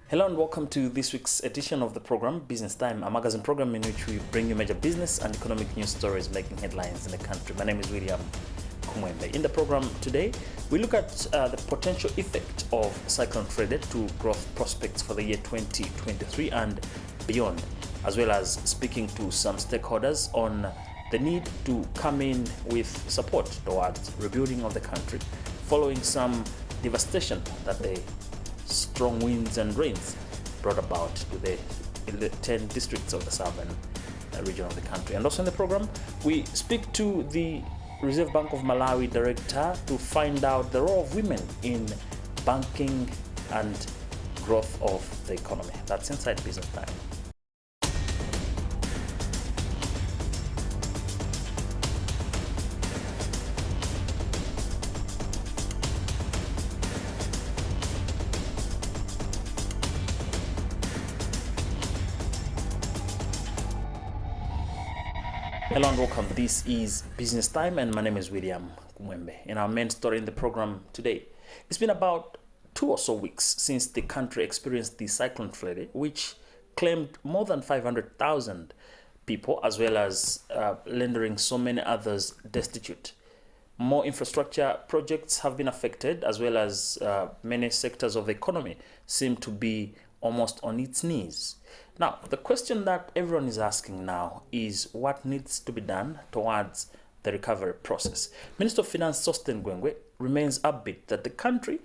Hello and welcome to this week's edition of the program, Business Time, a magazine program in which we bring you major business and economic news stories making headlines in the country. My name is William Kumwembe. In the program today, we look at the potential effect of Cyclone Freddy to growth prospects for the year 2023 and beyond, as well as speaking to some stakeholders on the need to come in with support towards rebuilding of the country following some devastation that the strong winds and rains brought about to the 10 districts of the southern region of the country. And also in the program, we speak to the Reserve Bank of Malawi director to find out the role of women in banking and growth of the economy. That's inside Business Time. Hello and welcome. This is Business Time and my name is William Kumwembe. In our main story in the program today, it's been about 2 or so weeks since the country experienced the Cyclone Freddy, which claimed more than 500,000 people as well as rendering so many others destitute. More infrastructure projects have been affected as well as many sectors of the economy seem to be almost on its knees. Now, the question that everyone is asking now is what needs to be done towards the recovery process. Minister of Finance Cyclone Freddy remains upbeat that the country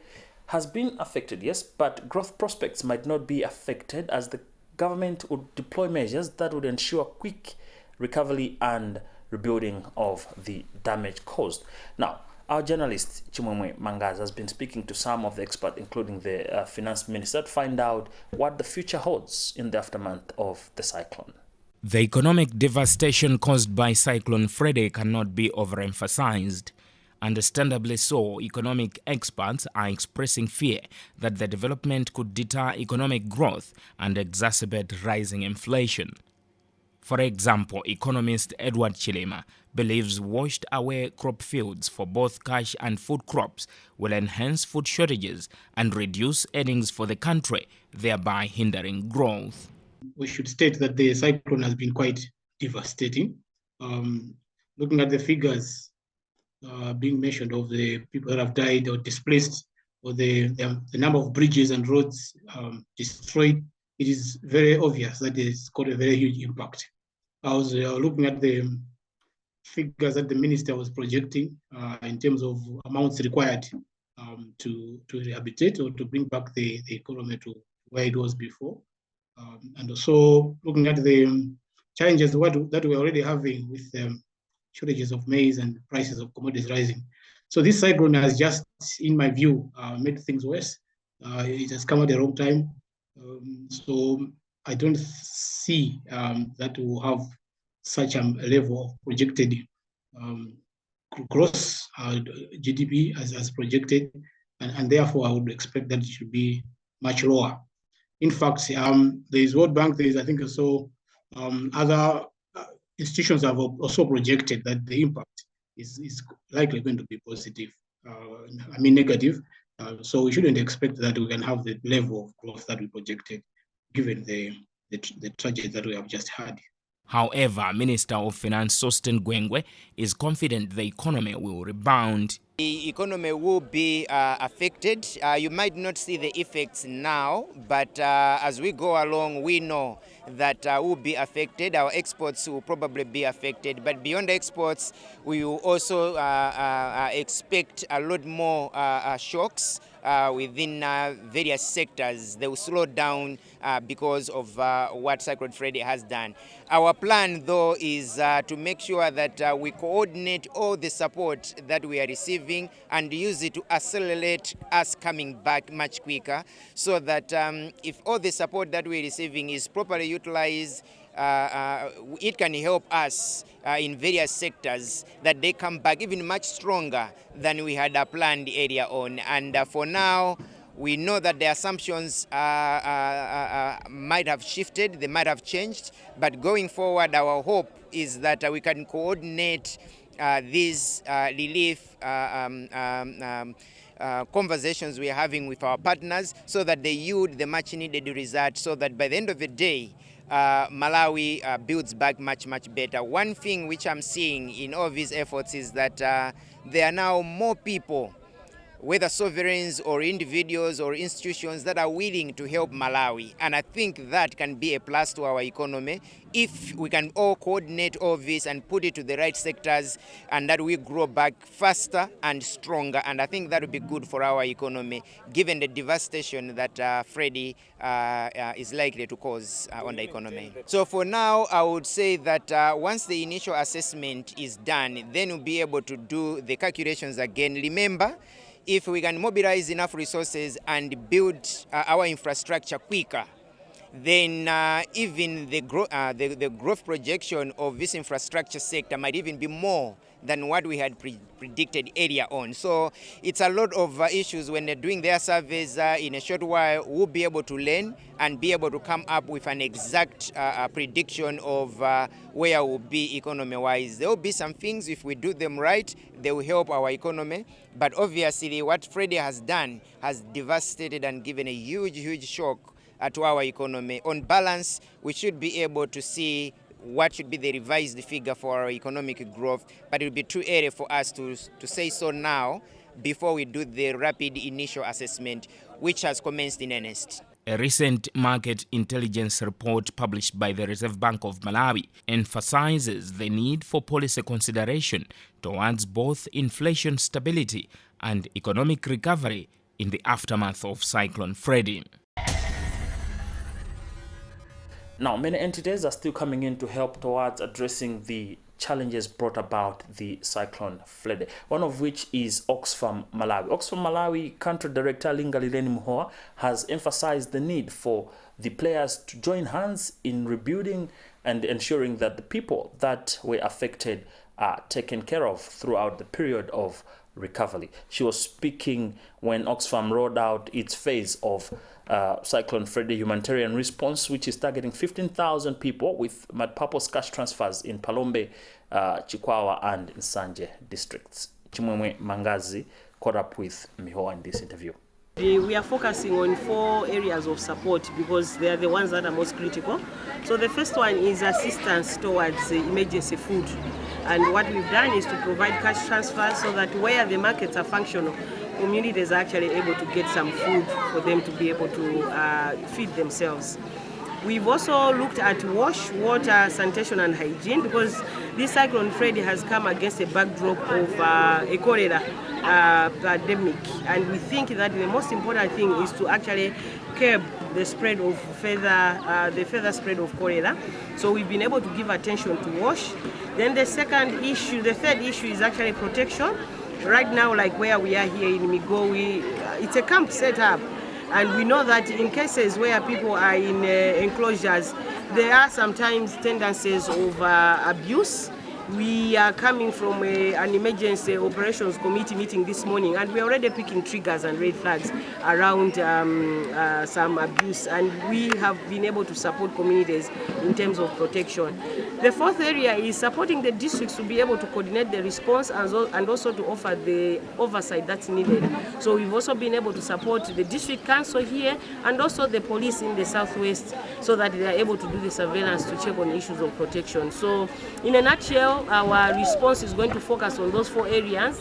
has been affected, yes, but growth prospects might not be affected as the government would deploy measures that would ensure quick recovery and rebuilding of the damage caused. Now, our journalist Kumwembe has been speaking to some of the experts, including the finance minister, to find out what the future holds in the aftermath of the cyclone. The economic devastation caused by Cyclone Freddy cannot be overemphasized. Understandably so, economic experts are expressing fear that the development could deter economic growth and exacerbate rising inflation. For example, economist Edward Chilema believes washed away crop fields for both cash and food crops will enhance food shortages and reduce earnings for the country, thereby hindering growth. We should state that the cyclone has been quite devastating. Looking at the figures being mentioned of the people that have died or displaced, or the number of bridges and roads destroyed, it is very obvious that it's got a very huge impact. I was looking at the figures that the minister was projecting in terms of amounts required to rehabilitate or to bring back the economy to where it was before. And also looking at the challenges that we're already having with shortages of maize and prices of commodities rising. So this cyclone has just, in my view, made things worse. It has come at the wrong time. So I don't see that we will have such a level of projected gross GDP as projected, and therefore I would expect that it should be much lower. In fact, there is World Bank, there is, I think, also other institutions have also projected that the impact is likely going to be positive, negative. So we shouldn't expect that we can have the level of growth that we projected, given the tragedy that we have just had. However, Minister of Finance Cyclone Freddy is confident the economy will rebound. The economy will be affected. You might not see the effects now, but as we go along, we know that will be affected. Our exports will probably be affected. But beyond exports, we will also expect a lot more shocks within various sectors. They will slow down because of what Cyclone Freddy has done. Our plan, though, is to make sure that we coordinate all the support that we are receiving and use it to accelerate us coming back much quicker, so that if all the support that we're receiving is properly utilized, it can help us in various sectors, that they come back even much stronger than we had planned earlier on. And for now, we know that the assumptions might have shifted, they might have changed, but going forward, our hope is that we can coordinate these relief conversations we are having with our partners, so that they yield the much needed result, so that by the end of the day, Malawi builds back much better. One thing which I'm seeing in all these efforts is that there are now more people, whether sovereigns or individuals or institutions, that are willing to help Malawi. And I think that can be a plus to our economy if we can all coordinate all this and put it to the right sectors, and that we grow back faster and stronger. And I think that would be good for our economy, given the devastation that Freddy is likely to cause on the economy. So for now, I would say that once the initial assessment is done, then we'll be able to do the calculations again. Remember, if we can mobilize enough resources and build our infrastructure quicker, then even the growth projection of this infrastructure sector might even be more than what we had predicted earlier on. So it's a lot of issues. When they're doing their surveys in a short while, we'll be able to learn and be able to come up with an exact prediction of where we'll be economy-wise. There will be some things, if we do them right, they will help our economy. But obviously what Freddy has done has devastated and given a huge shock to our economy. On balance, we should be able to see what should be the revised figure for our economic growth, but it will be too early for us to say so now before we do the rapid initial assessment, which has commenced in earnest. A recent market intelligence report published by the Reserve Bank of Malawi emphasizes the need for policy consideration towards both inflation stability and economic recovery in the aftermath of Cyclone Freddy. Now, many entities are still coming in to help towards addressing the challenges brought about the Cyclone Freddy, one of which is Oxfam Malawi. Oxfam Malawi Country Director Lingalileni Muhoa has emphasized the need for the players to join hands in rebuilding and ensuring that the people that were affected are taken care of throughout the period of recovery. She was speaking when Oxfam rolled out its phase of Cyclone Freddy humanitarian response, which is targeting 15,000 people with multi-purpose cash transfers in Palombe, Chikwawa and Nsanje districts. Kumwembe Mangazi caught up with Mihoa in this interview. We are focusing on 4 areas of support because they are the ones that are most critical. So the first one is assistance towards emergency food. And what we've done is to provide cash transfers so that where the markets are functional, communities are actually able to get some food for them to be able to feed themselves. We've also looked at water, sanitation and hygiene, because this Cyclone Freddy has come against a backdrop of a cholera pandemic. And we think that the most important thing is to actually curb the spread of further spread of cholera. So we've been able to give attention to wash. Then the third issue is actually protection. Right now, like where we are here in Migowi, it's a camp set up. And we know that in cases where people are in enclosures, there are sometimes tendencies of abuse. We are coming from an emergency operations committee meeting this morning, and we're already picking triggers and red flags around some abuse, and we have been able to support communities in terms of protection. The fourth area is supporting the districts to be able to coordinate the response and also to offer the oversight that's needed. So we've also been able to support the district council here and also the police in the southwest so that they are able to do the surveillance to check on issues of protection. So in a nutshell, our response is going to focus on those 4 areas.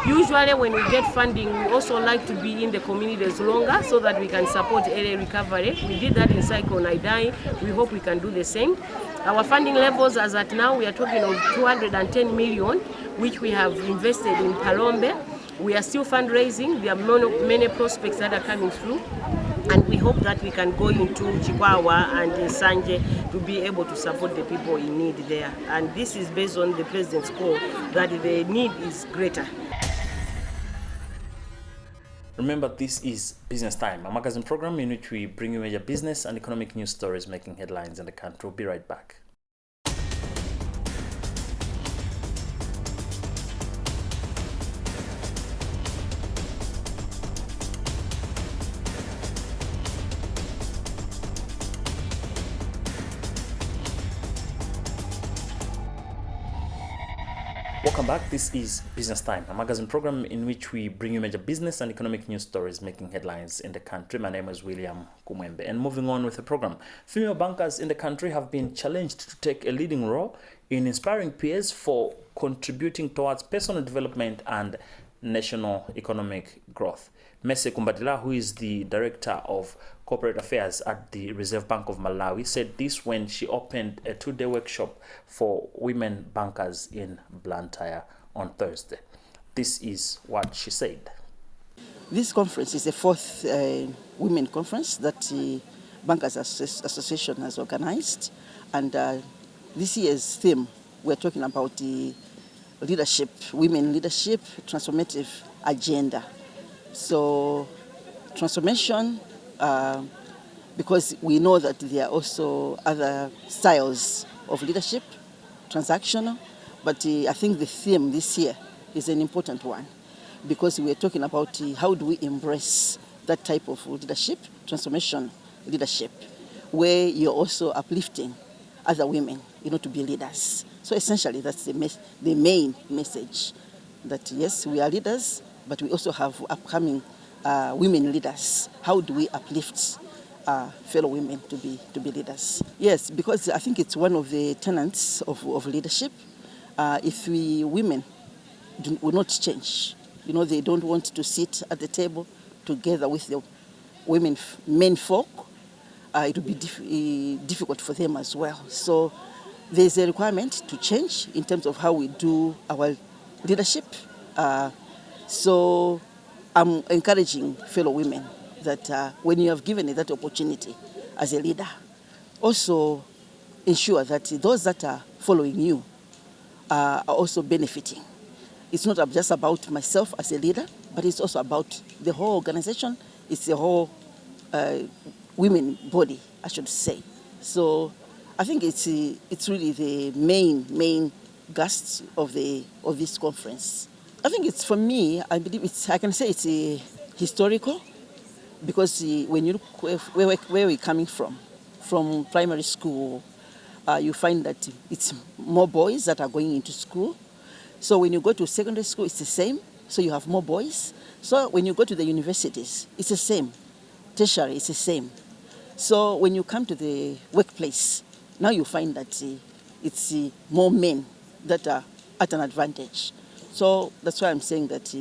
Usually when we get funding, we also like to be in the communities longer so that we can support early recovery. We did that in Cyclone Idai. We hope we can do the same. Our funding levels as at now, we are talking of 210 million, which we have invested in Palombe. We are still fundraising. There are many prospects that are coming through. And we hope that we can go into Chikwawa and Nsanje to be able to support the people in need there. And this is based on the President's call that the need is greater. Remember, this is Business Time, a magazine program in which we bring you major business and economic news stories making headlines in the country. We'll be right back. Welcome back. This is Business Time, a magazine program in which we bring you major business and economic news stories making headlines in the country. My name is William Kumwembe. And moving on with the program, female bankers in the country have been challenged to take a leading role in inspiring peers for contributing towards personal development and national economic growth. Mese Kumbadila, who is the Director of Corporate Affairs at the Reserve Bank of Malawi, said this when she opened a 2-day workshop for women bankers in Blantyre on Thursday. This is what she said. This conference is the fourth women conference that the Bankers Association has organized. And this year's theme, we're talking about the leadership, women leadership, transformative agenda. So transformation, because we know that there are also other styles of leadership, transactional, but I think the theme this year is an important one because we're talking about how do we embrace that type of leadership, transformation leadership, where you're also uplifting other women, to be leaders. So essentially that's the main message, that yes, we are leaders, but we also have upcoming women leaders. How do we uplift fellow women to be leaders? Yes, because I think it's one of the tenets of leadership. If we women will not change, they don't want to sit at the table together with the men folk, it will be difficult for them as well. So there's a requirement to change in terms of how we do our leadership. So I'm encouraging fellow women that when you have given that opportunity as a leader, also ensure that those that are following you are also benefiting. It's not just about myself as a leader, but it's also about the whole organization. It's the whole women body, I should say. So I think it's really the main gust of this conference. I think it's, for me, I believe I can say it's historical, because when you look where we're coming from primary school, you find that it's more boys that are going into school. So when you go to secondary school, it's the same. So you have more boys. So when you go to the universities, it's the same. Tertiary, it's the same. So when you come to the workplace, now you find that it's more men that are at an advantage. So that's why I'm saying that,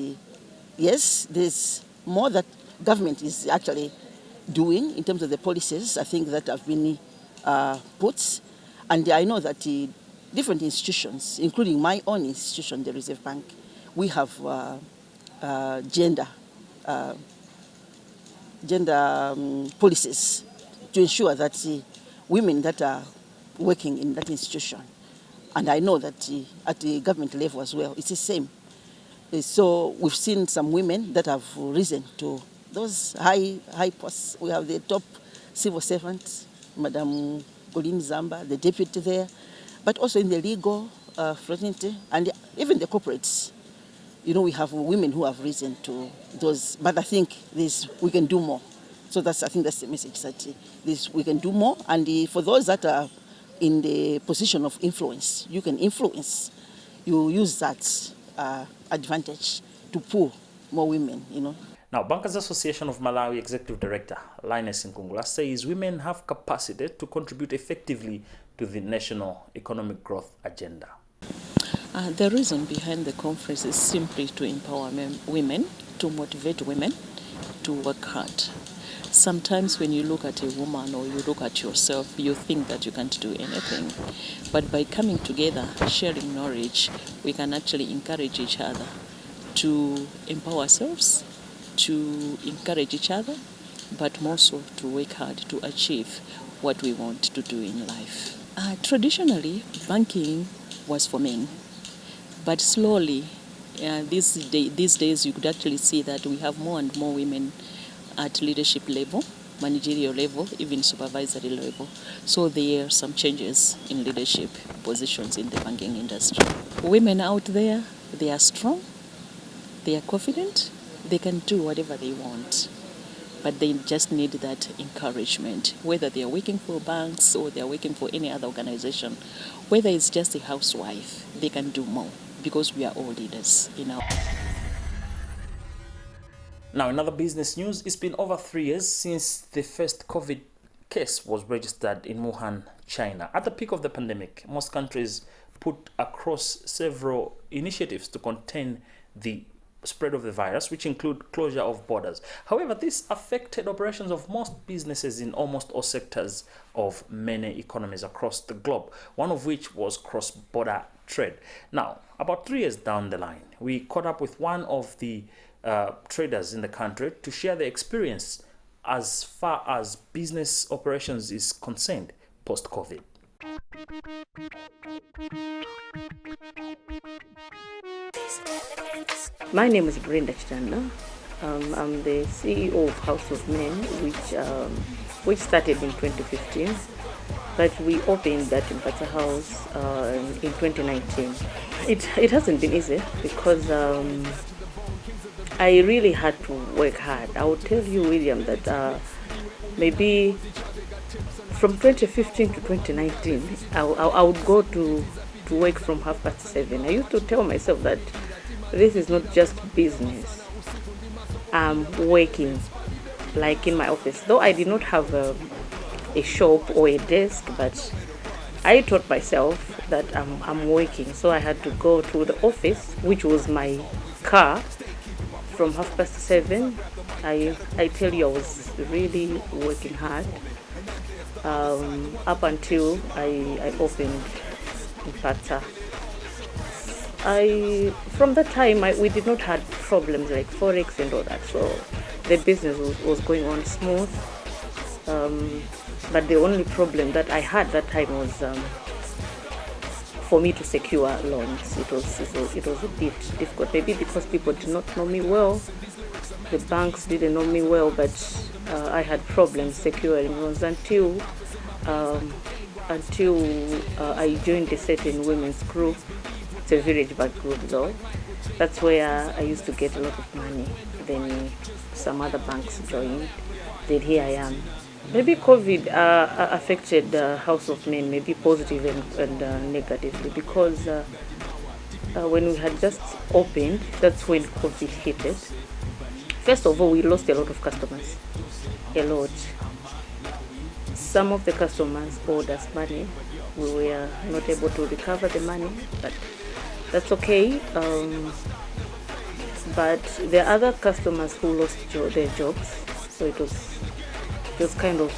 yes, there's more that government is actually doing in terms of the policies, I think, that have been put. And I know that different institutions, including my own institution, the Reserve Bank, we have gender policies to ensure that women that are working in that institution, and I know that at the government level as well, it's the same. So we've seen some women that have risen to those high posts. We have the top civil servant, Madam Colleen Zamba, the deputy there, but also in the legal fraternity and even the corporates. We have women who have risen to those, but I think we can do more. So I think that's the message, that we can do more. And for those that are in the position of influence, you can influence. You use that advantage to pull more women, Now, Bankers Association of Malawi Executive Director Linus Nkungula says women have capacity to contribute effectively to the national economic growth agenda. The reason behind the conference is simply to empower women, to motivate women to work hard. Sometimes when you look at a woman or you look at yourself, you think that you can't do anything. But by coming together, sharing knowledge, we can actually encourage each other to empower ourselves, to encourage each other, but more so to work hard to achieve what we want to do in life. Traditionally, banking was for men, but slowly, these days, you could actually see that we have more and more women at leadership level, managerial level, even supervisory level. So there are some changes in leadership positions in the banking industry. Women out there, they are strong, they are confident, they can do whatever they want, but they just need that encouragement, whether they are working for banks or they are working for any other organization, whether it's just a housewife, they can do more. because we are all leaders in our. Now, in other business news, it's been over 3 years since the first COVID case was registered in Wuhan, China. At the peak of the pandemic, most countries put across several initiatives to contain the spread of the virus, which include closure of borders. However, this affected operations of most businesses in almost all sectors of many economies across the globe, one of which was cross-border trade. Now, about 3 years down the line, we caught up with one of the traders in the country to share their experience as far as business operations is concerned post-COVID. My name is Brenda Chitanda. I'm the CEO of House of Men, which started in 2015, but we opened that Mpata House in 2019. It hasn't been easy because I really had to work hard. I will tell you, William, that maybe from 2015 to 2019, I would go to work from 7:30. I used to tell myself that this is not just business. I'm working like in my office. Though I did not have a shop or a desk, but I taught myself that I'm working. So I had to go to the office, which was my car, from 7:30. I tell you, I was really working hard up until I opened Mpata. From that time, we did not have problems like Forex and all that, so the business was going on smooth. But the only problem that I had that time was for me to secure loans. It was a bit difficult, maybe because people did not know me well. The banks didn't know me well, but I had problems securing loans until I joined a certain women's group. It's a village back group though. That's where I used to get a lot of money. Then some other banks joined. Then here I am. Maybe COVID affected House of Men, maybe positive and negatively, because when we had just opened, that's when COVID hit it. First of all, we lost a lot of customers, a lot. Some of the customers owed us money. We were not able to recover the money, but that's okay. But there are other customers who lost their jobs, so it was kind of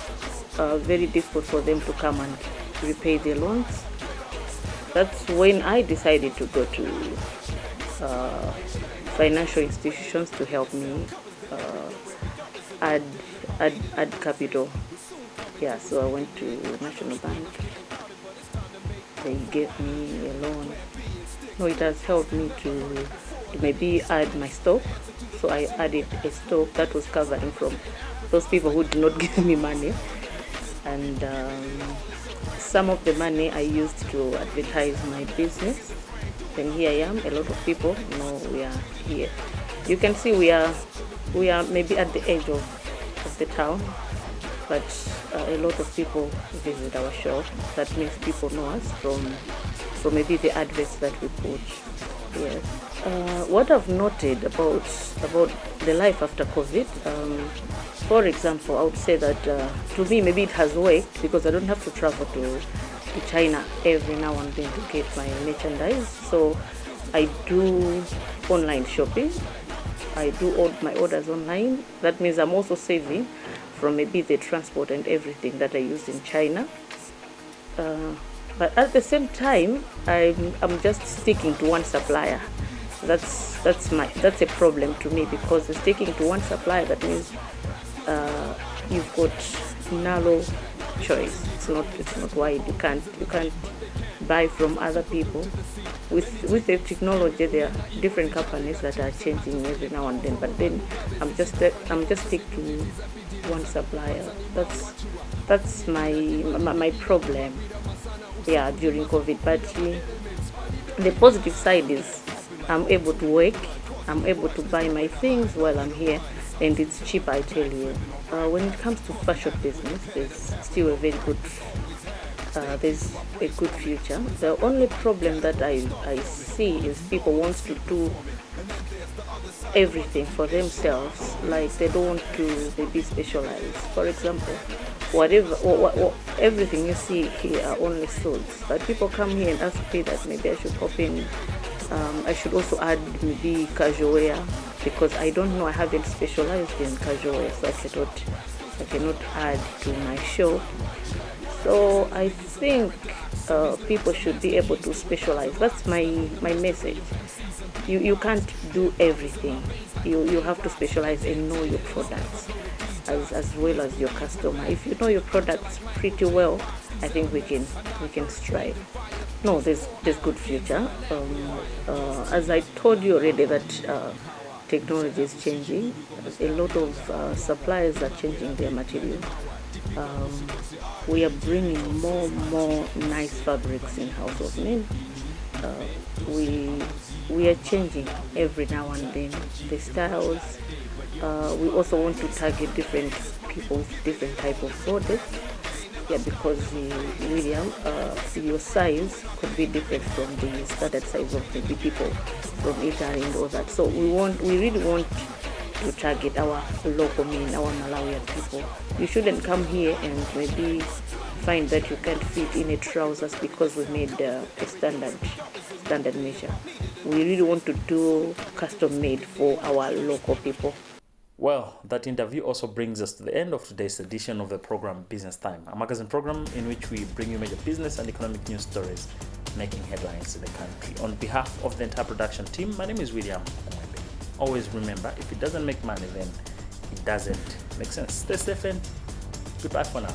very difficult for them to come and repay their loans. That's when I decided to go to financial institutions to help me add capital. Yeah, so I went to National Bank. They gave me a loan. No, it has helped me to maybe add my stock. So I added a stock that was covering from those people who did not give me money. And some of the money I used to advertise my business. Then here I am. A lot of people know we are here. You can see we are maybe at the edge of the town, but a lot of people visit our shop. That means people know us from maybe the adverts that we put. Yes. What I've noted about the life after COVID, for example, I would say that to me maybe it has worked because I don't have to travel to China every now and then to get my merchandise. So I do online shopping. I do all my orders online. That means I'm also saving from maybe the transport and everything that I use in China. But at the same time, I'm just sticking to one supplier. That's a problem to me, because sticking to one supplier, that means you've got narrow choice. It's not wide. You can't buy from other people. With the technology, there are different companies that are changing every now and then. But then I'm just stick to one supplier. That's my problem. Yeah, during COVID. But the positive side is I'm able to work. I'm able to buy my things while I'm here, and it's cheap, I tell you. When it comes to fashion business, there's still a very good there's a good future. The only problem that I see is people want to do everything for themselves, like they don't want to be specialized. For example, everything you see here are only suits, but people come here and ask me that maybe I should open, I should also add maybe casual wear, because I don't know, I haven't specialized in casual wear, so I cannot add to my shop. So I think people should be able to specialize. That's my message. You can't do everything. You have to specialize and know your products as well as your customer. If you know your products pretty well, I think we can strive. No, there's good future. As I told you already, that technology is changing. A lot of suppliers are changing their material. We are bringing more nice fabrics in house of men. We are changing every now and then the styles. We also want to target different people with different type of bodies. Yeah, because William, your size could be different from the standard size of maybe people from Italy and all that. So we really want to target our local men, our Malawian people. You shouldn't come here and maybe find that you can't fit in a trousers because we made a standard measure. We really want to do custom made for our local people. Well, that interview also brings us to the end of today's edition of the program Business Time, a magazine program in which we bring you major business and economic news stories making headlines in the country. On behalf of the entire production team, my name is William Kumwembe. Always remember, if it doesn't make money, then it doesn't make sense. Stay safe and goodbye for now.